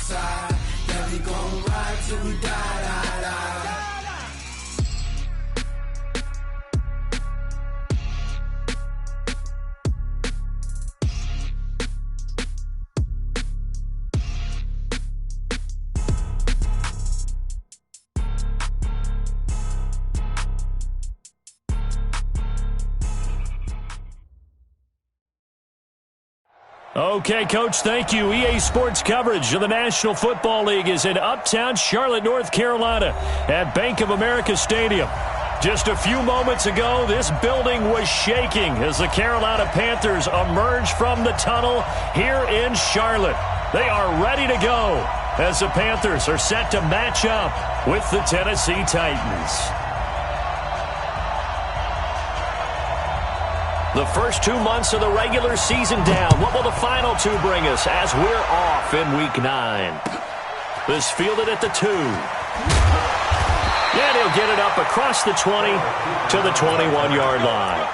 side. Yeah, we gon' ride till we die, die, die. Okay, Coach, thank you. EA Sports coverage of the National Football League is in uptown Charlotte, North Carolina at Bank of America Stadium. Just a few moments ago, this building was shaking as the Carolina Panthers emerged from the tunnel here in Charlotte. They are ready to go as the Panthers are set to match up with the Tennessee Titans. The first 2 months of the regular season down. What will the final two bring us as we're off in Week 9? This fielded at the 2. And he'll get it up across the 20 to the 21-yard line.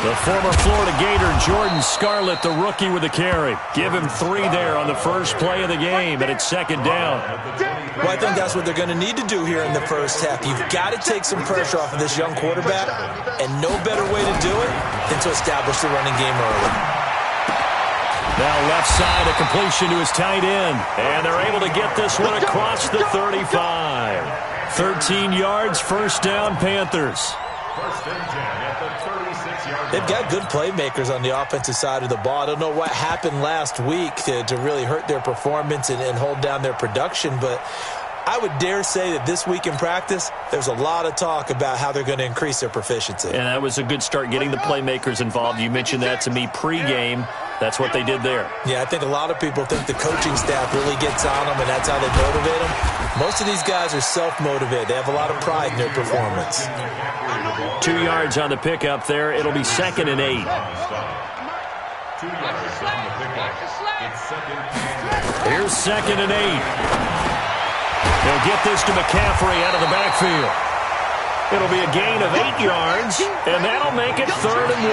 The former Florida Gator, Jordan Scarlett, the rookie with the carry. Give him 3 there on the first play of the game, and it's second down. Well, I think that's what they're going to need to do here in the first half. You've got to take some pressure off of this young quarterback, and no better way to do it than to establish the running game early. Now left side, a completion to his tight end, and they're able to get this one across the 35. 13 yards, first down, Panthers. They've got good playmakers on the offensive side of the ball. I don't know what happened last week to really hurt their performance and hold down their production, but I would dare say that this week in practice, there's a lot of talk about how they're going to increase their proficiency. And that was a good start, getting the playmakers involved. You mentioned that to me pregame. That's what they did there. Yeah, I think a lot of people think the coaching staff really gets on them, and that's how they motivate them. Most of these guys are self-motivated. They have a lot of pride in their performance. 2 yards on the pickup there. It'll be 2nd and 8. Here's 2nd and 8. They'll get this to McCaffrey out of the backfield. It'll be a gain of 8 yards, and that'll make it 3rd and 1.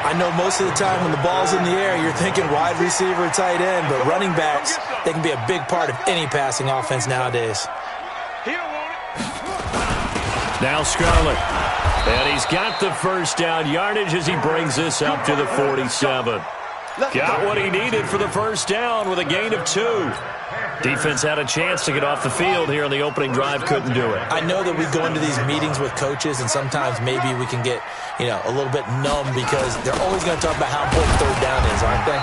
I know most of the time when the ball's in the air, you're thinking wide receiver, tight end, but running backs, they can be a big part of any passing offense nowadays. Now Scarlett, and he's got the first down yardage as he brings this up to the 47. Got what he needed for the first down with a gain of 2. Defense had a chance to get off the field here on the opening drive, couldn't do it. I know that we go into these meetings with coaches, and sometimes maybe we can get, a little bit numb because they're always going to talk about how important third down is, aren't they?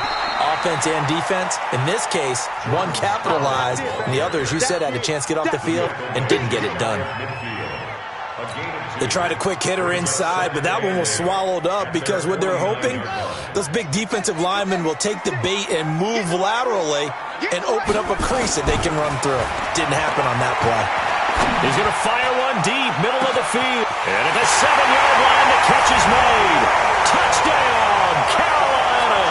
Offense and defense. In this case, one capitalized, and the other, as you said, had a chance to get off the field and didn't get it done. They tried a quick hitter inside, but that one was swallowed up because what they're hoping, those big defensive linemen will take the bait and move laterally and open up a crease that they can run through. Didn't happen on that play. He's going to fire one deep, middle of the field. And at the 7-yard line, the catch is made. Touchdown, Carolina.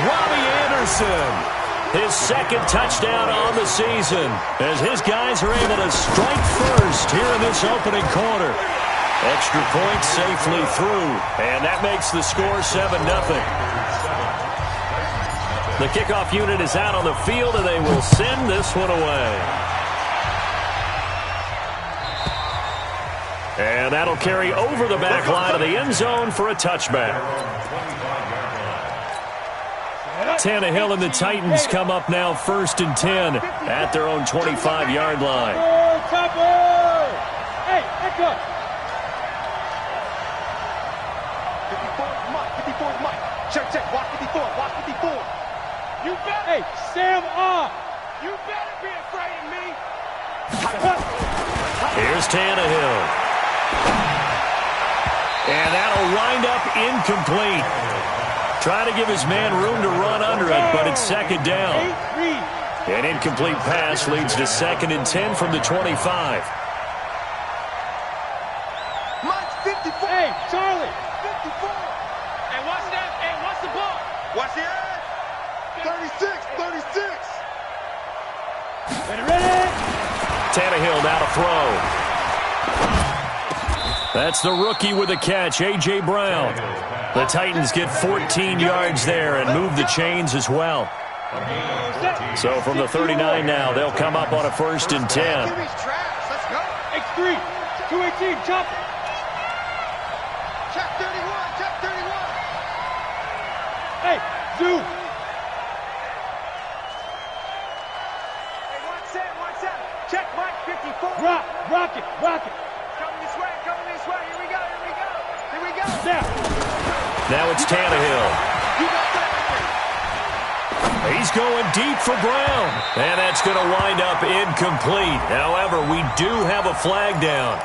Robbie Anderson. His second touchdown on the season as his guys are able to strike first here in this opening quarter. Extra point safely through, and that makes the score 7-0. The kickoff unit is out on the field, and they will send this one away. And that'll carry over the back line of the end zone for a touchback. Tannehill and the Titans come up now 1st and 10 at their own 25-yard line. Hey, back up. 54 Mike. Check. Watch 54. You better. Hey, Sam off. You better be afraid of me. Here's Tannehill. And that'll wind up incomplete. Trying to give his man room to run under it, but it's second down. An incomplete pass leads to 2nd and 10 from the 25. Mike's 54. Hey, Charlie. 54. Hey, watch that. Hey, watch the ball. Watch the edge. 36, 36. Ready. Tannehill now to throw. That's the rookie with a catch, A.J. Brown. The Titans get 14 yards there and move the chains as well. So from the 39 now, they'll come up on a 1st and 10. Let's go. X3, 218, chop it. Check 31, check 31. Hey, Zoo. Hey, 1-7. Check Mike 54. Rock it. Coming this way. Here we go. Now it's Tannehill. He's going deep for Brown. And that's going to wind up incomplete. However, we do have a flag down.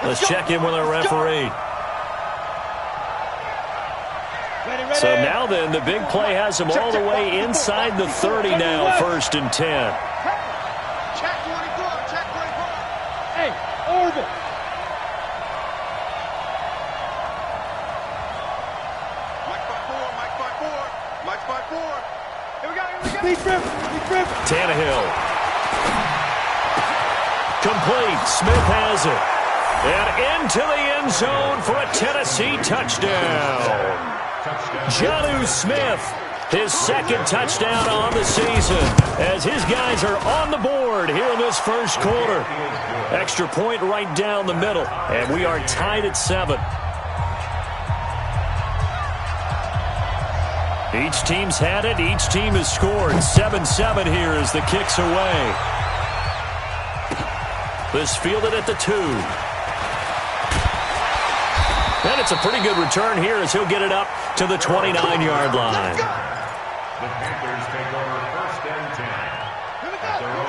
Let's check in with our referee. Ready. So now then, the big play has him all the way inside the 30 now, 1st and 10. Check 24. Hey, orbit. Mike 5-4. Here we go. Deep rip. Tannehill. Complete. Smith has it. And into the end zone for a Tennessee touchdown. Jonnu Smith, his 2nd touchdown on the season, as his guys are on the board here in this 1st quarter. Extra point right down the middle, and we are tied at 7. Each team's had it. Each team has scored. 7-7 here as the kick's away. This fielded at the 2. And it's a pretty good return here as he'll get it up to the 29-yard line.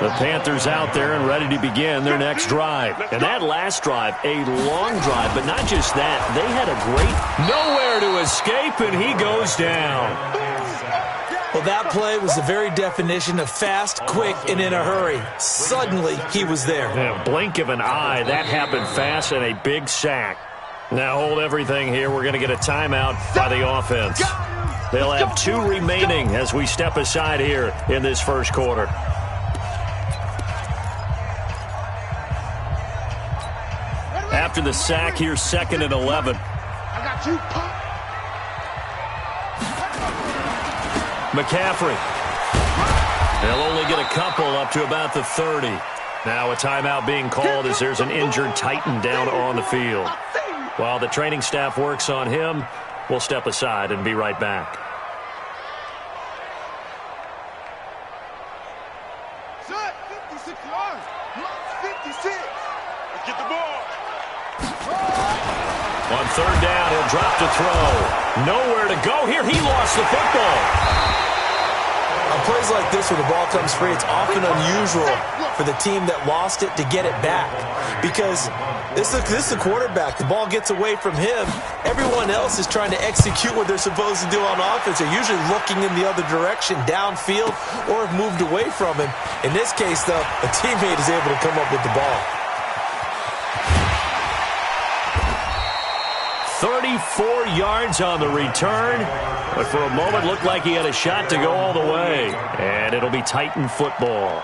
The Panthers out there and ready to begin their next drive. And that last drive, a long drive, but not just that. They had a great nowhere to escape, and he goes down. Well, that play was the very definition of fast, quick, and in a hurry. Suddenly, he was there. In a blink of an eye, that happened fast and a big sack. Now hold everything here. We're going to get a timeout by the offense. They'll have 2 remaining as we step aside here in this 1st quarter. After the sack, here's 2nd and 11. I got you. McCaffrey. They'll only get a couple up to about the 30. Now a timeout being called as there's an injured Titan down on the field. While the training staff works on him, we'll step aside and be right back. Set, 56 yards. 56. Let's get the ball. On 3rd down, he'll drop to throw. Nowhere to go here. He lost the football. On plays like this where the ball comes free, it's often unusual for the team that lost it to get it back. Because this is the quarterback. The ball gets away from him. Everyone else is trying to execute what they're supposed to do on offense. They're usually looking in the other direction, downfield, or have moved away from him. In this case, though, a teammate is able to come up with the ball. 34 yards on the return, but for a moment looked like he had a shot to go all the way. And it'll be Titan football.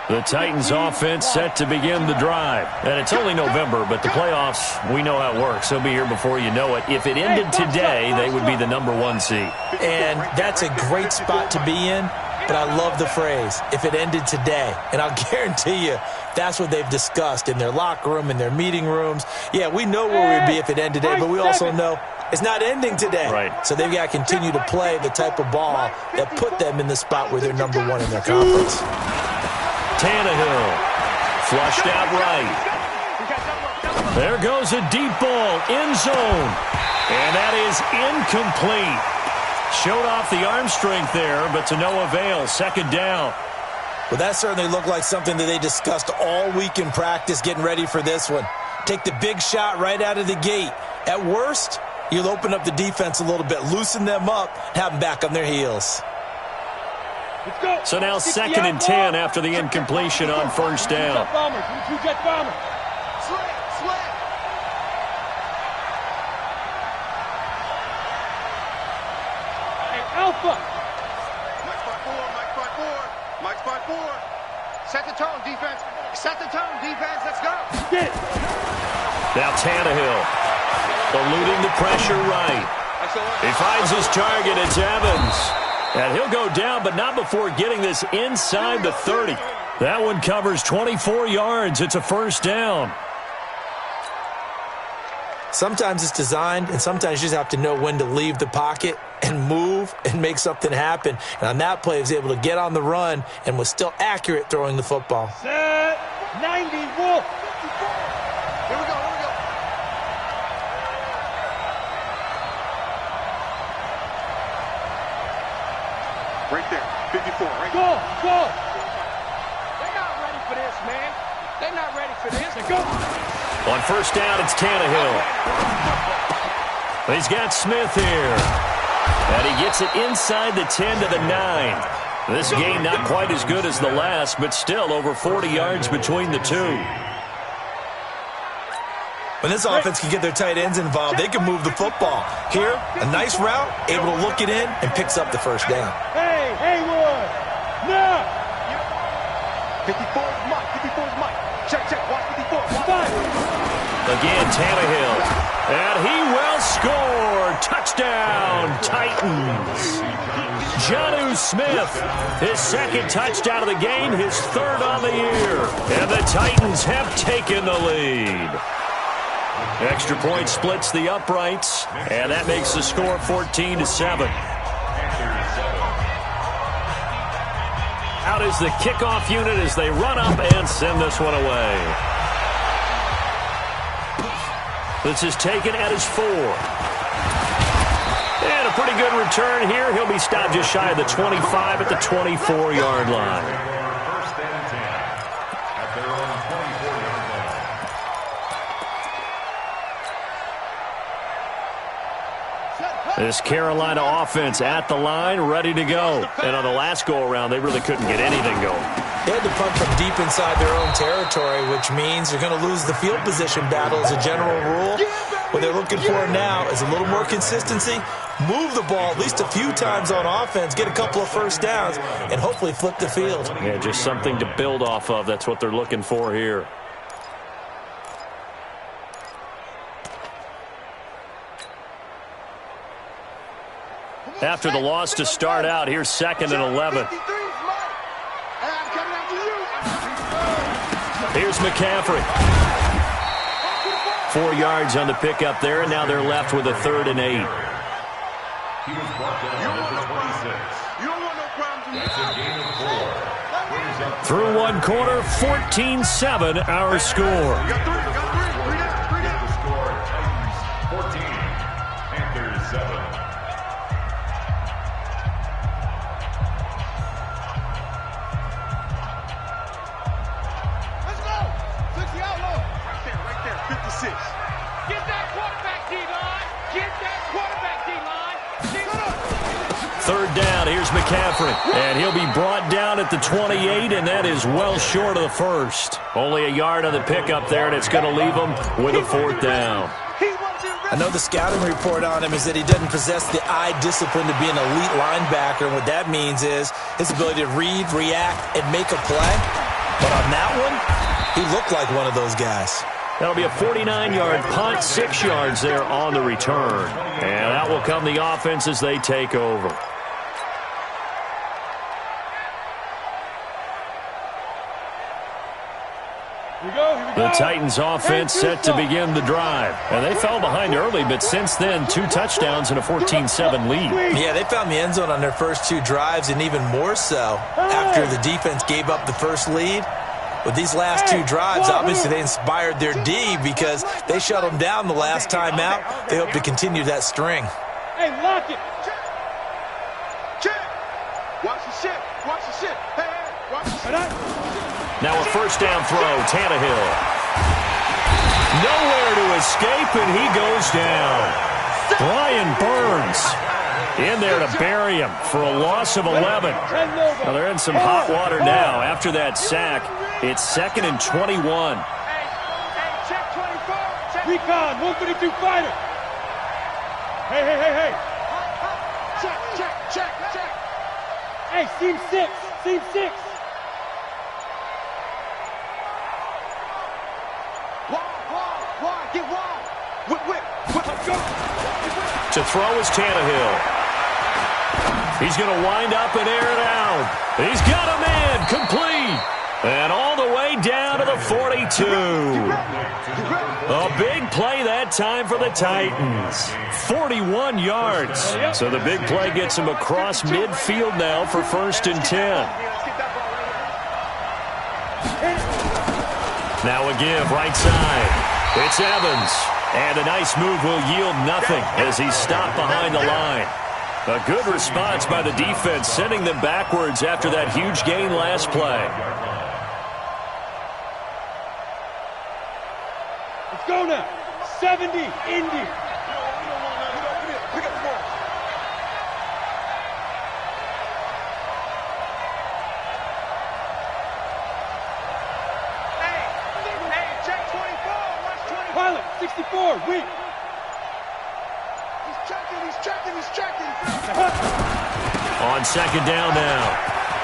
The Titans offense set to begin the drive. And it's only November, but the playoffs, we know how it works. They'll be here before you know it. If it ended today, they would be the #1 seed. And that's a great spot to be in, but I love the phrase, if it ended today. And I'll guarantee you, that's what they've discussed in their locker room, in their meeting rooms. Yeah, we know where we'd be if it ended today, but we also know it's not ending today. Right. So they've got to continue to play the type of ball that put them in the spot where they're #1 in their conference. Tannehill, flushed out right. There goes a deep ball, end zone. And that is incomplete. Showed off the arm strength there, but to no avail. 2nd down. Well, that certainly looked like something that they discussed all week in practice getting ready for this one. Take the big shot right out of the gate. At worst, you'll open up the defense a little bit, loosen them up, have them back on their heels. So now 2nd and 10 after the incompletion on first down. Alpha. Mike 5-4. Mike 5-4. Set the tone, defense. Set the tone, defense. Let's go. Get it. Now Tannehill eluding the pressure right. He finds his target. It's Evans. And he'll go down, but not before getting this inside the 30. That one covers 24 yards. It's a first down. Sometimes it's designed, and sometimes you just have to know when to leave the pocket and move and make something happen. And on that play, he was able to get on the run and was still accurate throwing the football. Set 90, Wolf. Here we go. Right there, 54, right there. Go! They're not ready for this, man. They're not ready for this. Go! On first down, it's Tannehill. He's got Smith here. And he gets it inside the 10 to the 9. This game not quite as good as the last, but still over 40 yards between the two. When this offense can get their tight ends involved, they can move the football. Here, a nice route, able to look it in, and picks up the first down. Hey, Haywood! No! 54 is Mike. 54 is Mike. Check. Watch 54. Watch. Again, Tannehill. And he will score. Touchdown, Titans. Jonnu Smith, his 2nd touchdown of the game, his 3rd on the year. And the Titans have taken the lead. Extra point splits the uprights, and that makes the score 14-7. Out is the kickoff unit as they run up and send this one away. This is taken at his 4. And a pretty good return here. He'll be stopped just shy of the 25 at the 24-yard line. This Carolina offense at the line, ready to go. And on the last go-around, they really couldn't get anything going. They had to punt from deep inside their own territory, which means they're going to lose the field position battle as a general rule. What they're looking for now is a little more consistency, move the ball at least a few times on offense, get a couple of first downs, and hopefully flip the field. Yeah, just something to build off of. That's what they're looking for here. After the loss to start out, here's 2nd and 11. Here's McCaffrey. 4 yards on the pickup there, and now they're left with a 3rd and 8. Through one quarter, 14-7 our score. Third down, here's McCaffrey. And he'll be brought down at the 28, and that is well short of the first. Only a yard on the pickup there, and it's going to leave him with a 4th down. I know the scouting report on him is that he doesn't possess the eye discipline to be an elite linebacker, and what that means is his ability to read, react, and make a play. But on that one, he looked like one of those guys. That'll be a 49-yard punt, 6 yards there on the return. And out will come the offense as they take over. The Titans offense set to begin the drive. And they fell behind early, but since then, 2 touchdowns and a 14-7 lead. Yeah, they found the end zone on their first 2 drives, and even more so after the defense gave up the first lead. With these last 2 drives, obviously they inspired their D because they shut them down the last time out. They hope to continue that string. Hey, lock it. Check. Watch the shit. Watch the shit. Hey, watch the shit. Now a first down throw, Tannehill. No escape, and he goes down. Brian Burns in there to bury him for a loss of 11. Well, they're in some hot water now. After that sack, it's 2nd and 21. Check 24. Recon, 132 fighter. Hey. Check. Hey, seam 6. Wide, get wide. Whip. Go. To throw is Tannehill. He's going to wind up and air it out. He's got a man complete. And all the way down to the 42. A big play that time for the Titans. 41 yards. So the big play gets him across midfield now for 1st and 10. Now a give right side. It's Evans. And a nice move will yield nothing as he's stopped behind the line. A good response by the defense, sending them backwards after that huge gain last play. Let's go now. 70, Indy. Pick up the ball. Hey, check 24. Watch 24. Pilot, 64, weak. He's checking. On 2nd down now.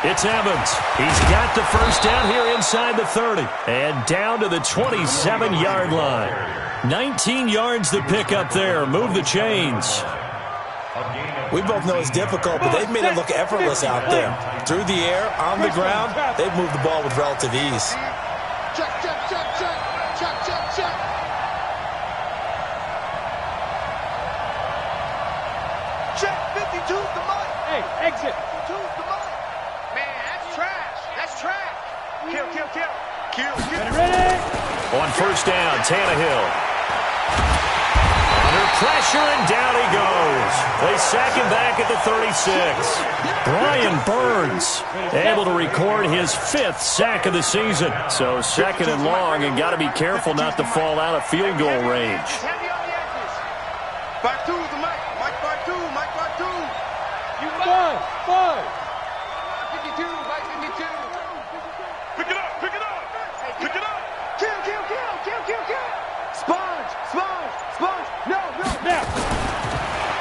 It's Evans. He's got the 1st down here inside the 30. And down to the 27-yard line. 19 yards to pick up there. Move the chains. We both know it's difficult, but they've made it look effortless out there. Through the air, on the ground, they've moved the ball with relative ease. Check. Check, 52's the money. Hey, exit. 52's the money. Man, that's trash. Kill. Ready? On 1st down, Tannehill. Under pressure, and down he goes. They sack him back at the 36. Brian Burns able to record his 5th sack of the season. So 2nd and long, and got to be careful not to fall out of field goal range. Heavy on the edges. 5-2's the Mike 5-2. You 5. 52, Mike 52. Pick it up. Kill. Sponge. No. Now.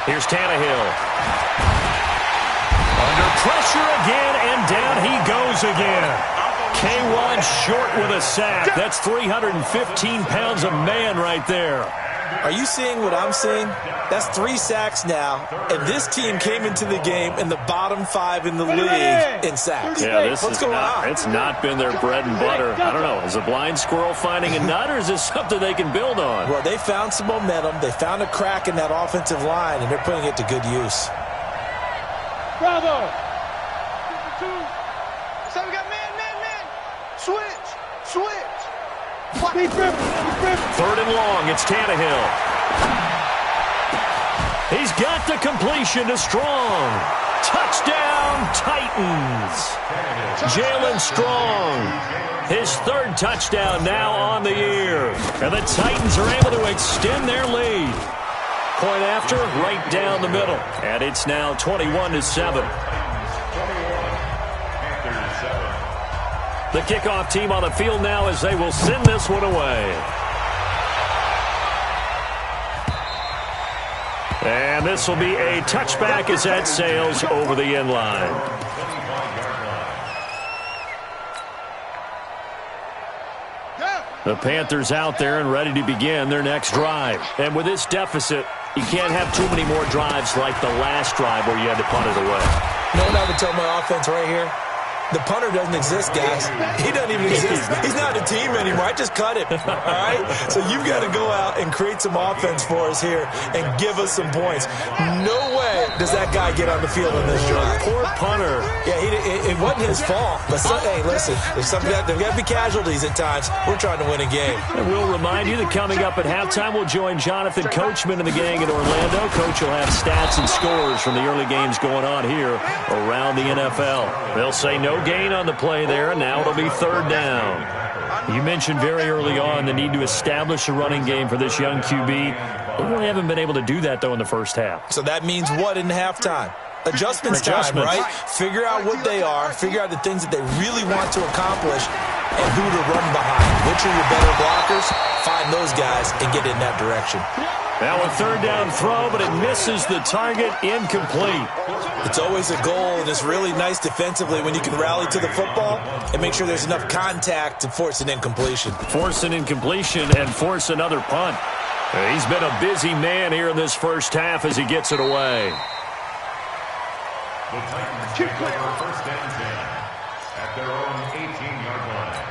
Here's Tannehill. Under pressure again, and down he goes again. K1 short with a sack. That's 315 pounds of man right there. Are you seeing what I'm seeing? That's 3 sacks now, and this team came into the game in the bottom 5 in the league in sacks. Yeah, this What's is going not, on? it's not been their bread and butter. I don't know. Is a blind squirrel finding a nut, or is this something they can build on? Well, they found some momentum. They found a crack in that offensive line, and they're putting it to good use. Bravo. 52. So we got man. Switch. 3rd and long, it's Tannehill. He's got the completion to Strong. Touchdown, Titans. Jalen Strong, his 3rd touchdown now on the year. And the Titans are able to extend their lead. Point after, right down the middle. And it's now 21-7. The kickoff team on the field now as they will send this one away. And this will be a touchback as that sails over the end line. The Panthers out there and ready to begin their next drive. And with this deficit, you can't have too many more drives like the last drive where you had to punt it away. You know what I would tell my offense right here? The punter doesn't exist, guys. He doesn't even exist. He's not a team anymore. I just cut him, all right? So you've got to go out and create some offense for us here and give us some points. No way does that guy get on the field in this drive. Poor punter. Yeah, it wasn't his fault. But, hey, listen, there's got to be casualties at times. We're trying to win a game. And we'll remind you that coming up at halftime, we'll join Jonathan Coachman and the gang in Orlando. Coach will have stats and scores from the early games going on here around the NFL. They'll say no gain on the play there, and now it'll be 3rd down. You mentioned very early on the need to establish a running game for this young QB. They really haven't been able to do that, though, in the first half. So that means what in halftime? Adjustments time, right? Figure out what they are, figure out the things that they really want to accomplish, and who to run behind. Which are your better blockers? Find those guys and get in that direction. Now a third down throw, but it misses the target, incomplete. It's always a goal, and it's really nice defensively when you can rally to the football and make sure there's enough contact to force an incompletion. Force an incompletion and force another punt. He's been a busy man here in this first half as he gets it away. The Titans take over first and 10 at their own 18-yard line.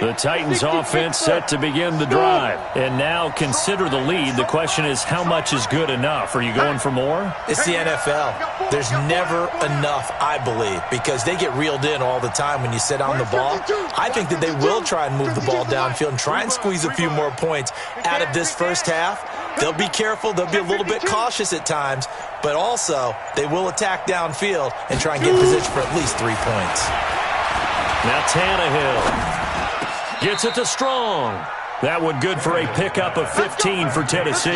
The Titans offense set to begin the drive. And now consider the lead. The question is, how much is good enough? Are you going for more? It's the NFL. There's never enough, I believe, because they get reeled in all the time when you sit on the ball. I think that they will try and move the ball downfield and try and squeeze a few more points out of this first half. They'll be careful. They'll be a little bit cautious at times, but also they will attack downfield and try and get in position for at least 3 points. Now Tannehill gets it to Strong. That one good for a pickup of 15 for Tennessee.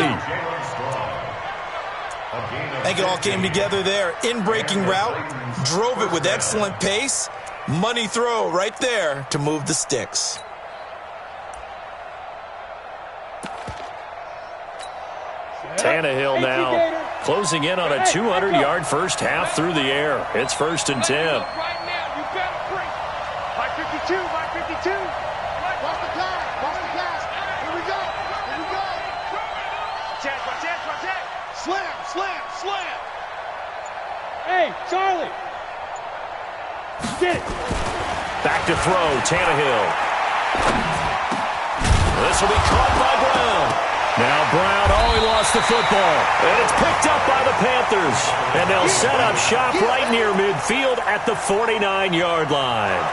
I think it all came together there. In-breaking route, drove it with excellent pace. Money throw right there to move the sticks. Tannehill now closing in on a 200-yard first half through the air. It's 1st and 10. Right now, you better break. By 52, by 52. Watch the pass, watch the pass. Here we go, here we go. Check, watch that, watch that. Slam, slam, slam. Hey, Charlie. Get it. Back to throw, Tannehill. This will be caught by Brown. Now Brown, he lost the football. And it's picked up by the Panthers. And they'll set up shop right near midfield at the 49-yard line.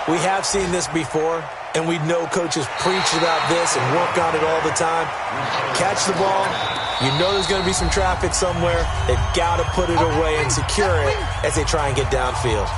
We have seen this before, and we know coaches preach about this and work on it all the time. Catch the ball. You know there's going to be some traffic somewhere. They've got to put it away and secure it as they try and get downfield.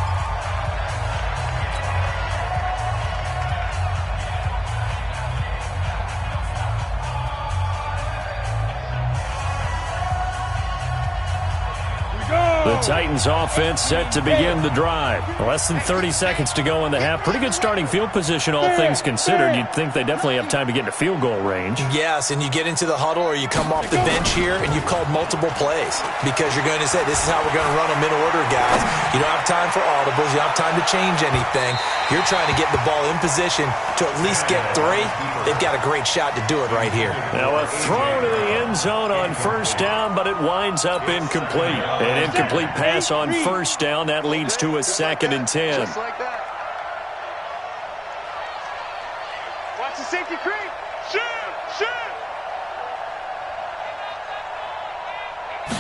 The Titans offense set to begin the drive. Less than 30 seconds to go in the half. Pretty good starting field position, all things considered. You'd think they definitely have time to get into field goal range. Yes, and you get into the huddle or you come off the bench here and you've called multiple plays because you're going to say, this is how we're going to run them in order, guys. You don't have time for audibles. You don't have time to change anything. You're trying to get the ball in position to at least get 3. They've got a great shot to do it right here. Now a throw to the end zone on first down, but it winds up incomplete. An incomplete pass on first down. That leads to a 2nd and 10. Just like that. Watch the safety creep. Shoot, shoot.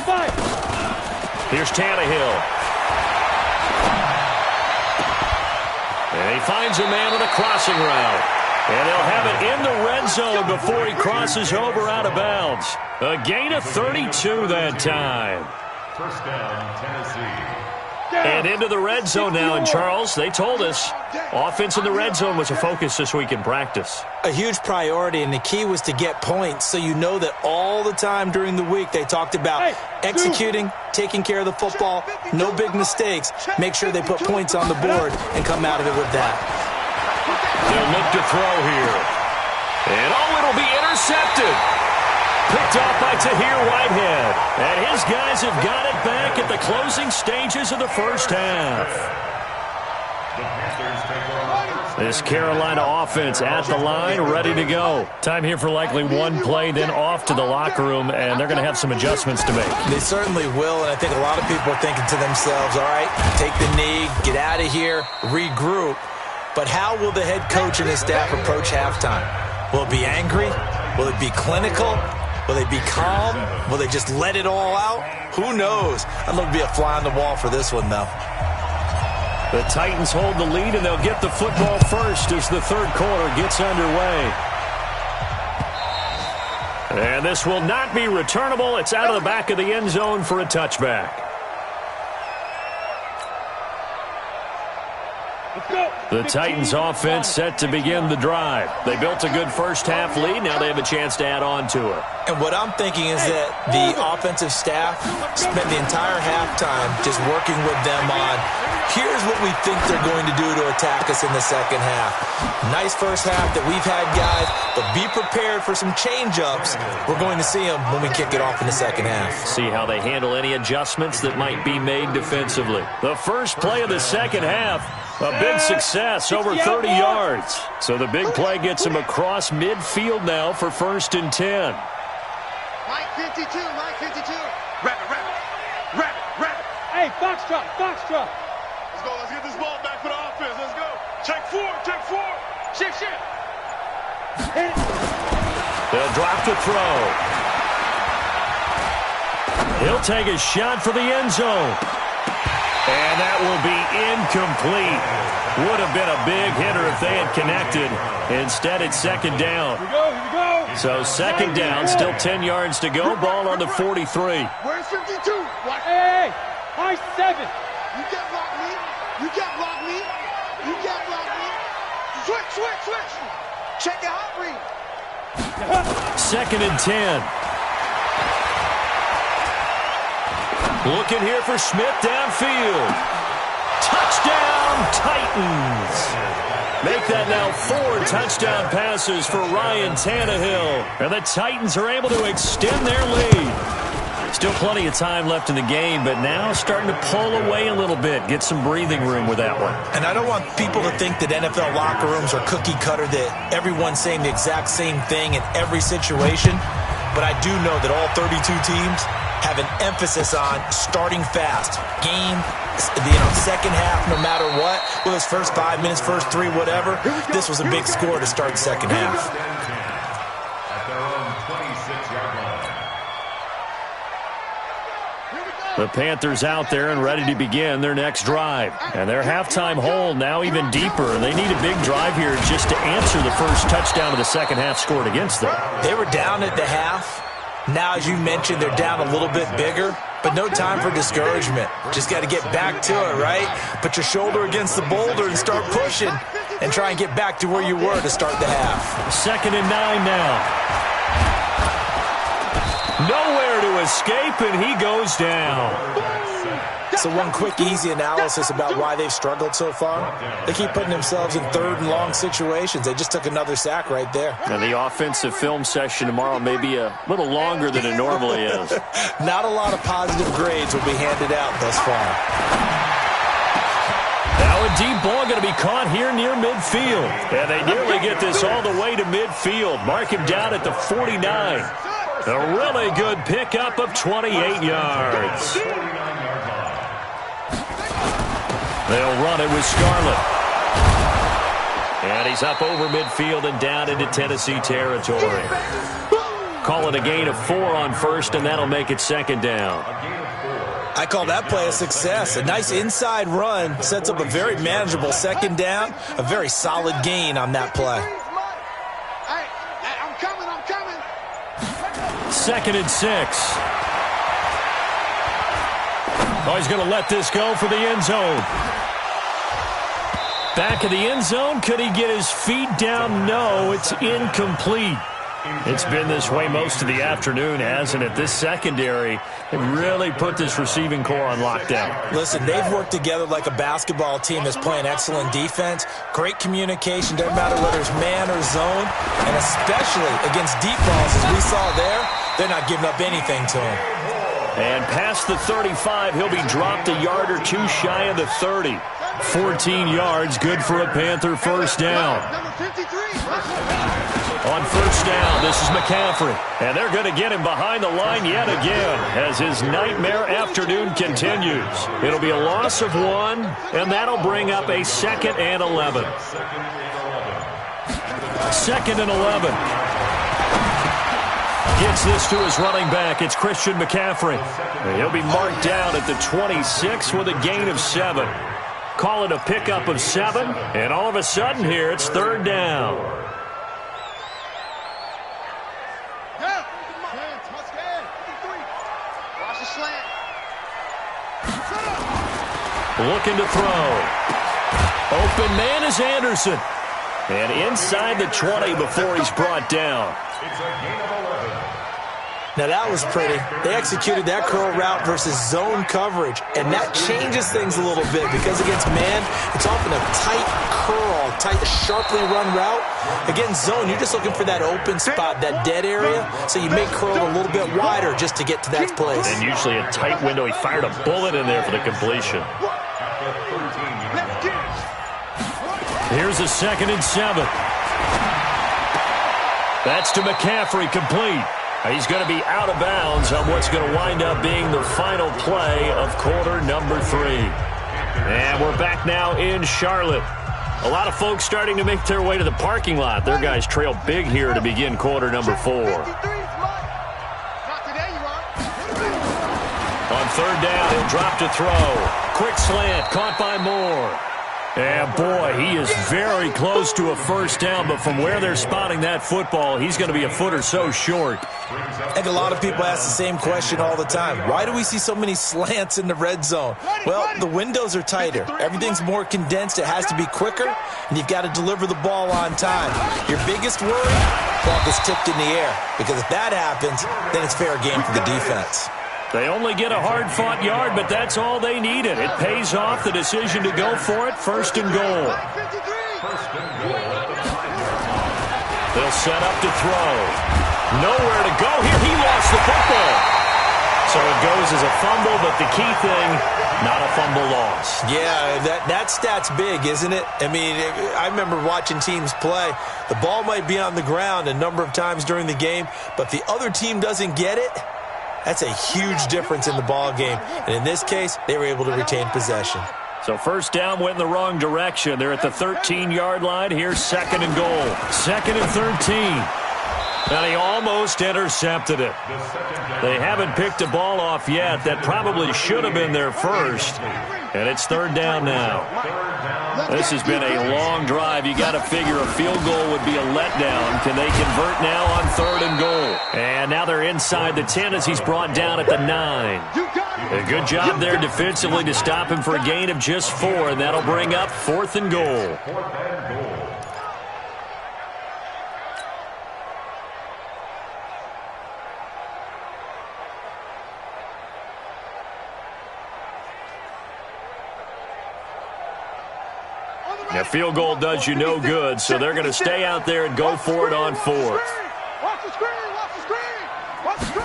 Fight. Here's Tannehill. And he finds a man with a crossing route. And they'll have it in the red zone before he crosses over out of bounds. A gain of 32 that time. First down, Tennessee. And into the red zone now. And, Charles, they told us offense in the red zone was a focus this week in practice. A huge priority, and the key was to get points. So you know that all the time during the week they talked about executing, taking care of the football, no big mistakes. Make sure they put points on the board and come out of it with that. They'll look to throw here. And, it'll be intercepted. Picked off by Tahir Whitehead. And his guys have got it back at the closing stages of the first half. This Carolina offense at the line, ready to go. Time here for likely one play, then off to the locker room, and they're going to have some adjustments to make. They certainly will, and I think a lot of people are thinking to themselves, all right, take the knee, get out of here, regroup. But how will the head coach and his staff approach halftime? Will it be angry? Will it be clinical? Will they be calm? Will they just let it all out? Who knows? I'd love to be a fly on the wall for this one, though. The Titans hold the lead, and they'll get the football first as the third quarter gets underway. And this will not be returnable. It's out of the back of the end zone for a touchback. The Titans offense set to begin the drive. They built a good first half lead. Now they have a chance to add on to it. And what I'm thinking is that the offensive staff spent the entire halftime just working with them on, here's what we think they're going to do to attack us in the second half. Nice first half that we've had, guys, but be prepared for some change-ups. We're going to see them when we kick it off in the second half. See how they handle any adjustments that might be made defensively. The first play of the second half, a big success, over 30 yards. So the big play gets him across midfield now for 1st and 10. Mike 52, Mike 52. Rabbit. Hey, Foxtrot. Let's go, let's get this ball back for the offense. Let's go. Check four. Shift. They'll drop to throw. He'll take a shot for the end zone. And that will be incomplete. Would have been a big hitter if they had connected. Instead, it's second down. Here we go. So second down, still 10 yards to go. Ball on the 43. Where's 52? Hey, high 7. You can't block me. Switch. Check your hot read. 2nd and 10. Looking here for Smith downfield. Touchdown, Titans. Make that now 4 touchdown passes for Ryan Tannehill. And the Titans are able to extend their lead. Still plenty of time left in the game, but now starting to pull away a little bit. Get some breathing room with that one. And I don't want people to think that NFL locker rooms are cookie cutter, that everyone's saying the exact same thing in every situation. But I do know that all 32 teams have an emphasis on starting fast. Game, second half, no matter what. Whether it's first 5 minutes, first 3, whatever. This was a big score to start second half. At their own 26-yard line. The Panthers out there and ready to begin their next drive. And their halftime hole now even deeper. And they need a big drive here just to answer the first touchdown of the second half scored against them. They were down at the half. Now, as you mentioned, they're down a little bit bigger, but no time for discouragement. Just got to get back to it, right? Put your shoulder against the boulder and start pushing and try and get back to where you were to start the half. 2nd and 9 now. Nowhere to escape, and he goes down. So one quick, easy analysis about why they've struggled so far. They keep putting themselves in 3rd and long situations. They just took another sack right there. And the offensive film session tomorrow may be a little longer than it normally is. Not a lot of positive grades will be handed out thus far. Now a deep ball going to be caught here near midfield. And they nearly get this all the way to midfield. Mark him down at the 49. A really good pickup of 28 yards. They'll run it with Scarlett. And he's up over midfield and down into Tennessee territory. Call it a gain of 4 on first, and that'll make it second down. I call that play a success. A nice inside run sets up a very manageable second down. A very solid gain on that play. I'm coming. 2nd and 6. Oh, he's going to let this go for the end zone. Back of the end zone. Could he get his feet down? No, it's incomplete. It's been this way most of the afternoon, hasn't it? This secondary really put this receiving core on lockdown. Listen, they've worked together like a basketball team that's playing excellent defense. Great communication, doesn't matter whether it's man or zone. And especially against deep balls, as we saw there, they're not giving up anything to him. And past the 35, he'll be dropped a yard or two shy of the 30. 14 yards, good for a Panther first down. On first down, this is McCaffrey. And they're going to get him behind the line yet again as his nightmare afternoon continues. It'll be a loss of 1, and that'll bring up a 2nd and 11. 2nd and 11. Gets this to his running back. It's Christian McCaffrey. He'll be marked down at the 26 with a gain of 7. Call it a pickup of 7, and all of a sudden here it's 3rd down. Looking to throw. Open man is Anderson. And inside the 20 before he's brought down. It's a gain of 11. Now that was pretty. They executed that curl route versus zone coverage, and that changes things a little bit because against man, it's often a tight curl, tight, sharply run route. Against zone, you're just looking for that open spot, that dead area, so you may curl a little bit wider just to get to that place. And usually a tight window. He fired a bullet in there for the completion. Here's a 2nd and 7. That's to McCaffrey, complete. He's going to be out of bounds on what's going to wind up being the final play of quarter number 3. And we're back now in Charlotte. A lot of folks starting to make their way to the parking lot. Their guys trail big here to begin quarter number 4. On 3rd down, he'll drop to throw. Quick slant, caught by Moore. And, boy, he is very close to a first down, but from where they're spotting that football, he's going to be a foot or so short. I think a lot of people ask the same question all the time. Why do we see so many slants in the red zone? Well, the windows are tighter. Everything's more condensed. It has to be quicker, and you've got to deliver the ball on time. Your biggest worry? Ball gets tipped in the air, because if that happens, then it's fair game for the defense. They only get a hard-fought yard, but that's all they needed. It pays off the decision to go for it, 1st and goal. They'll set up to throw. Nowhere to go here. He lost the football. So it goes as a fumble, but the key thing, not a fumble loss. Yeah, that stat's big, isn't it? I mean, I remember watching teams play. The ball might be on the ground a number of times during the game, but if the other team doesn't get it, that's a huge difference in the ball game. And in this case, they were able to retain possession. So 1st down went in the wrong direction. They're at the 13-yard line. Here's 2nd and goal. 2nd and 13. And he almost intercepted it. They haven't picked a ball off yet. That probably should have been their first. And it's 3rd down now. This has been a long drive. You got to figure a field goal would be a letdown. Can they convert now on 3rd and goal? And now they're inside the 10 as he's brought down at the 9. A good job there defensively to stop him for a gain of just 4, and that'll bring up 4th and goal. Now, field goal does you no good, so they're going to stay out there and go for it on 4th. Watch the screen! Watch the screen! Watch the screen!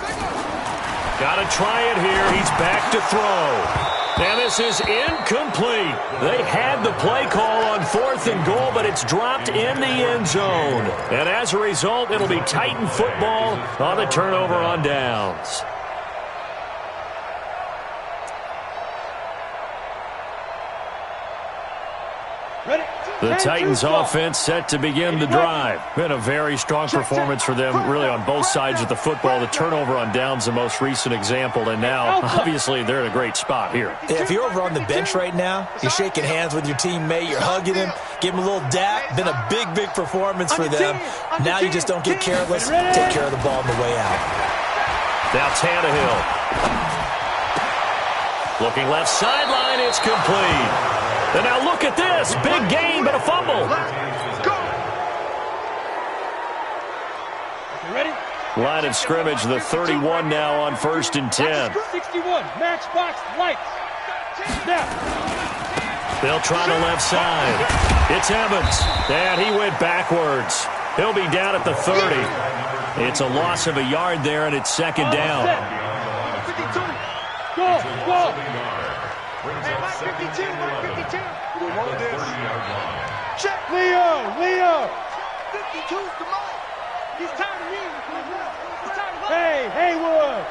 Got to try it here. He's back to throw. And this is incomplete. They had the play call on 4th and goal, but it's dropped in the end zone. And as a result, it'll be Titan football on the turnover on downs. The Titans offense set to begin the drive. Been a very strong performance for them really on both sides of the football. The turnover on downs, the most recent example, and now obviously they're in a great spot here. Yeah, if you're over on the bench right now, you're shaking hands with your teammate, you're hugging him, give him a little dap. Been a big, big performance for them. Now you just don't get careless, take care of the ball on the way out. Now Tannehill. Looking left sideline, it's complete. And now look at this. Big gain, but a fumble. Go! You ready? Line of scrimmage, the 31 now on 1st and 10. 61, matchbox, lights. Snap. They'll try the left side. It's Evans. And he went backwards. He'll be down at the 30. It's a loss of a yard there, and it's 2nd down. 52. Go, go. Hey, Mike 52, Mike 52. Check. Leo. 52's the Mike. He's tired of me. He's tired of us. Hey, Haywood.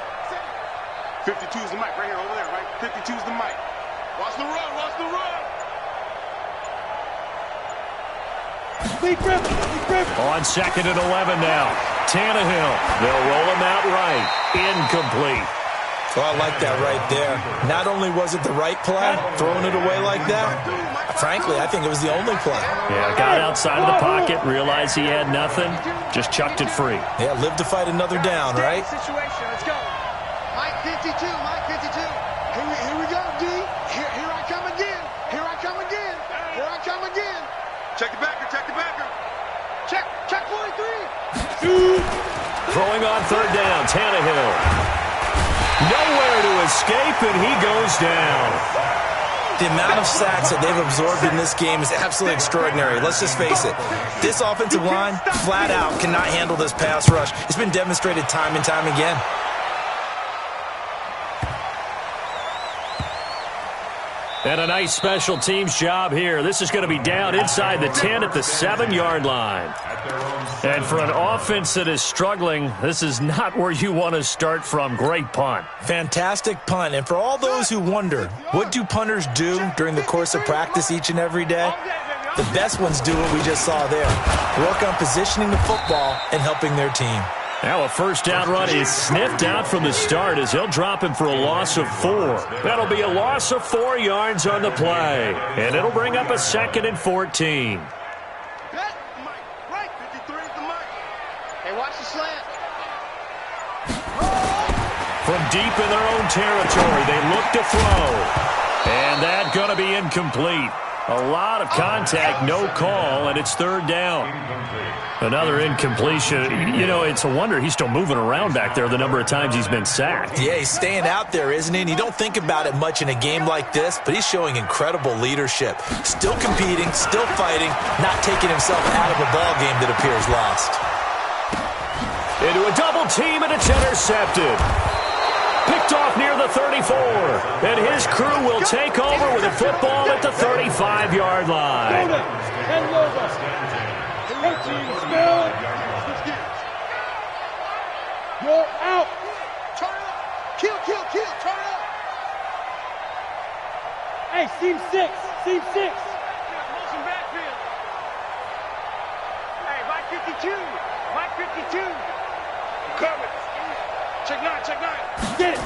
52's the Mike right here, over there, right? 52's the Mike. Watch the run, watch the run. Lee Griffin. On 2nd and 11 now. Tannehill. They'll roll him out right. Incomplete. Well, I like that right there. Not only was it the right play, throwing it away like that, frankly, I think it was the only play. Yeah, got outside of the pocket, realized he had nothing, just chucked it free. Yeah, live to fight another down, right? Situation, let's go. Mike 52, Mike 52. Here we go, D. Here I come again. Throwing on third down, Tannehill. Nowhere to escape, and he goes down. The amount of sacks that they've absorbed in this game is absolutely extraordinary. Let's just face it. This offensive line, flat out, cannot handle this pass rush. It's been demonstrated time and time again. And a nice special teams job here. This is going to be down inside the 10 at the 7-yard line. And for an offense that is struggling, this is not where you want to start from. Great punt. Fantastic punt. And for all those who wonder, what do punters do during the course of practice each and every day? The best ones do what we just saw there. Work on positioning the football and helping their team. Now a first down run is sniffed out from the start as he'll drop him for a loss of 4. That'll be a loss of 4 yards on the play. And it'll bring up a 2nd and 14. Right, 53 is the mic. Hey, watch the slant. From deep in their own territory, they look to throw. And that's going to be incomplete. A lot of contact, no call, and it's third down. Another incompletion. You know, it's a wonder he's still moving around back there the number of times he's been sacked. Yeah, he's staying out there, isn't he? And you don't think about it much in a game like this, but he's showing incredible leadership. Still competing, still fighting, not taking himself out of a ball game that appears lost. Into a double team, and it's intercepted. Picked off near the 34. And his crew will take over with a football at the 35-yard line. You're out. Turn it up. Kill. Turn it up. Hey, seam 6. Motion backfield. Hey, Mike 52. Cover. Check 9. Get it.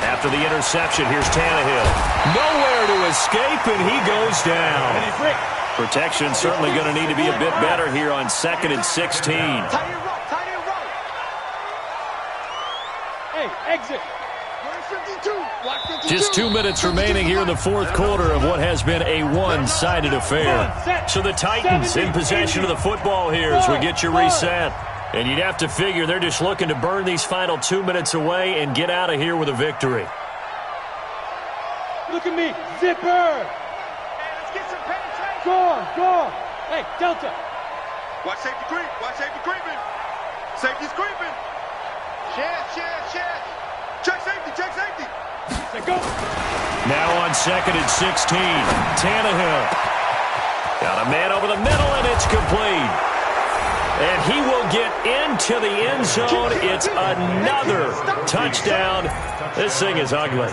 After the interception, here's Tannehill. Nowhere to escape, and he goes down. Protection certainly going to need to be a bit better here on 2nd and 16. Tight end right. Hey, exit. 52. Just 2 minutes remaining here in the fourth quarter of what has been a one-sided affair. So the Titans in possession of the football here as we get you reset. And you'd have to figure they're just looking to burn these final 2 minutes away and get out of here with a victory. Look at me. Zipper. Hey, let's get some penetration. Go on. Hey, Delta. Watch safety creep. Creeping. Safety's creeping. Share. Check safety. Let's go. Now on 2nd and 16. Tannehill. Got a man over the middle, and it's complete. And he will get into the end zone. It's another touchdown. This thing is ugly.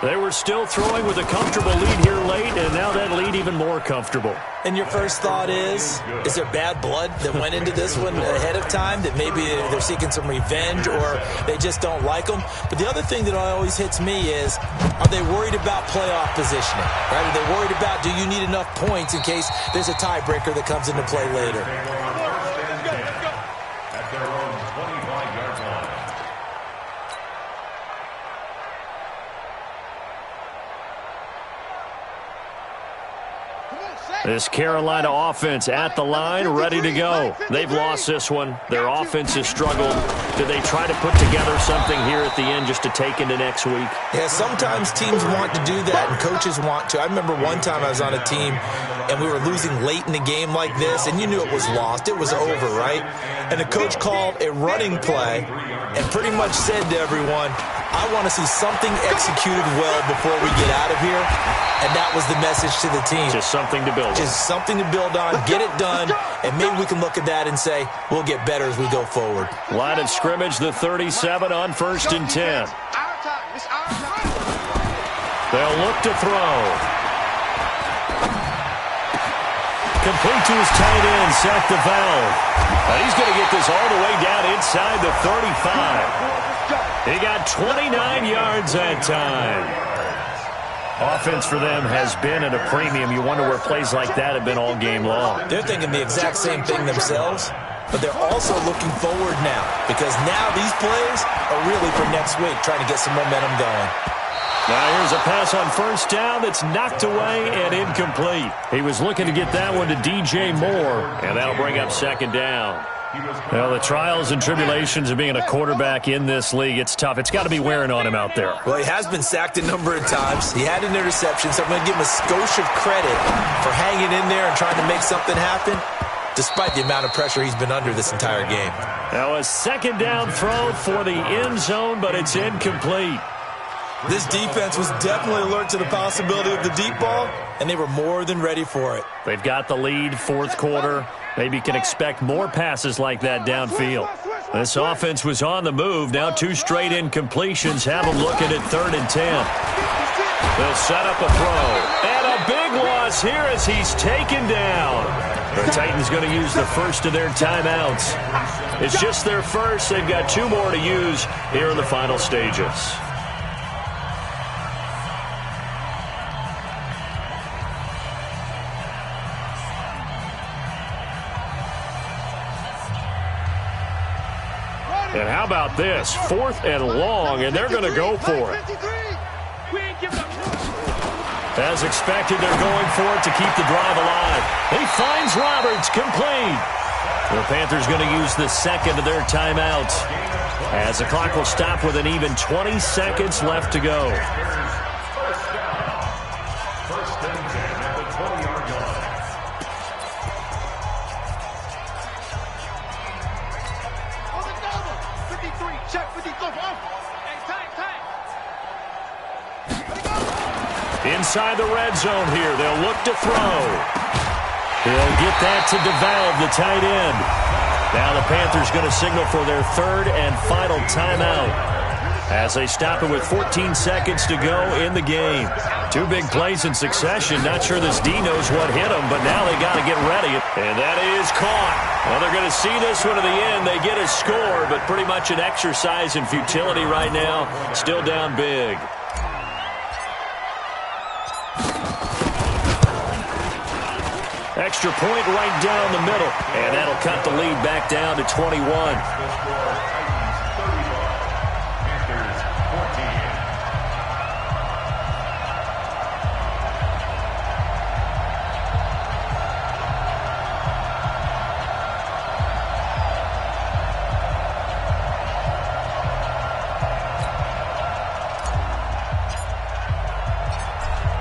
They were still throwing with a comfortable lead here late, and now that lead even more comfortable. And your first thought is there bad blood that went into this one ahead of time, that maybe they're seeking some revenge or they just don't like them? But the other thing that always hits me is, are they worried about playoff positioning? Right? Are they worried about, do you need enough points in case there's a tiebreaker that comes into play later? At their own 25-yard line. This Carolina offense at the line, ready to go. They've lost this one. Their offense has struggled. Do they try to put together something here at the end just to take into next week? Yeah, sometimes teams want to do that, and coaches want to. I remember one time I was on a team, and we were losing late in the game like this, and you knew it was lost. It was over, right? And the coach called a running play and pretty much said to everyone, I want to see something executed well before we get out of here. And that was the message to the team. Just something to build on. Just something to build on, get it done, and maybe we can look at that and say, we'll get better as we go forward. Line of scrimmage, the 37 on 1st and 10. They'll look to throw. Complete to his tight end, Seth DeValve. He's going to get this all the way down inside the 35. He got 29 yards that time. Offense for them has been at a premium. You wonder where plays like that have been all game long. They're thinking the exact same thing themselves, but they're also looking forward now, because now these plays are really for next week, trying to get some momentum going. Now here's a pass on 1st down that's knocked away and incomplete. He was looking to get that one to DJ Moore, and that'll bring up 2nd down. Well, the trials and tribulations of being a quarterback in this league, it's tough. It's got to be wearing on him out there. Well, he has been sacked a number of times. He had an interception, so I'm going to give him a skosh of credit for hanging in there and trying to make something happen, despite the amount of pressure he's been under this entire game. Now a second down throw for the end zone, but it's incomplete. This defense was definitely alert to the possibility of the deep ball, and they were more than ready for it. They've got the lead, fourth quarter. Maybe can expect more passes like that downfield. This offense was on the move. Now 2 straight incompletions have them looking at 3rd and 10. They'll set up a throw. And a big loss here as he's taken down. The Titans going to use the first of their timeouts. It's just their first. They've got 2 more to use here in the final stages. And how about this? 4th and long, and they're going to go for it. As expected, they're going for it to keep the drive alive. He finds Roberts, complete. The Panthers going to use the second of their timeouts, as the clock will stop with an even 20 seconds left to go. First and 10 at the 20-yard line. Inside the red zone here, they'll look to throw. He'll get that to DeValve, the tight end. Now the Panthers going to signal for their 3rd and final timeout as they stop it with 14 seconds to go in the game. 2 big plays in succession. Not sure this D knows what hit them, but now they got to get ready. And that is caught. Well, they're going to see this one to the end. They get a score, but pretty much an exercise in futility right now. Still down big. Extra point right down the middle, and that'll cut the lead back down to 21.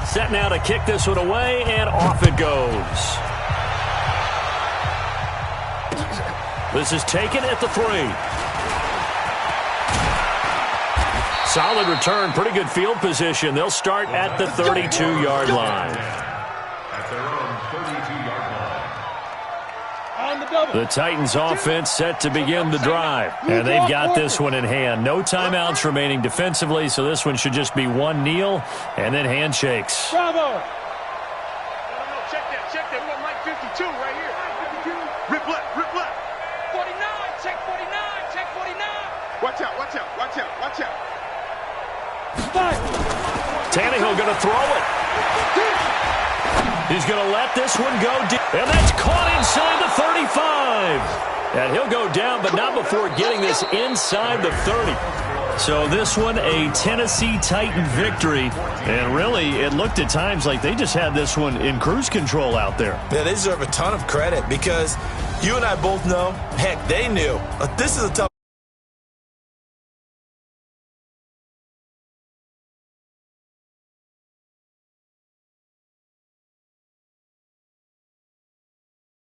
Set now to kick this one away, and off it goes. This is taken at the 3. Solid return, pretty good field position. They'll start at the 32-yard line. At their own 32-yard line. The Titans offense set to begin the drive, and they've got this one in hand. No timeouts remaining defensively, so this one should just be 1 kneel and then handshakes. Bravo! Check that. We got Mike 52 right here. 52. Rip left. 49, check 49. Watch out. Tannehill going to throw it. He's going to let this one go deep. And that's caught inside the 35. And he'll go down, but not before getting this inside the 30. So this one, a Tennessee Titan victory. And really, it looked at times like they just had this one in cruise control out there. Yeah, they deserve a ton of credit because you and I both know, heck, they knew. This is a tough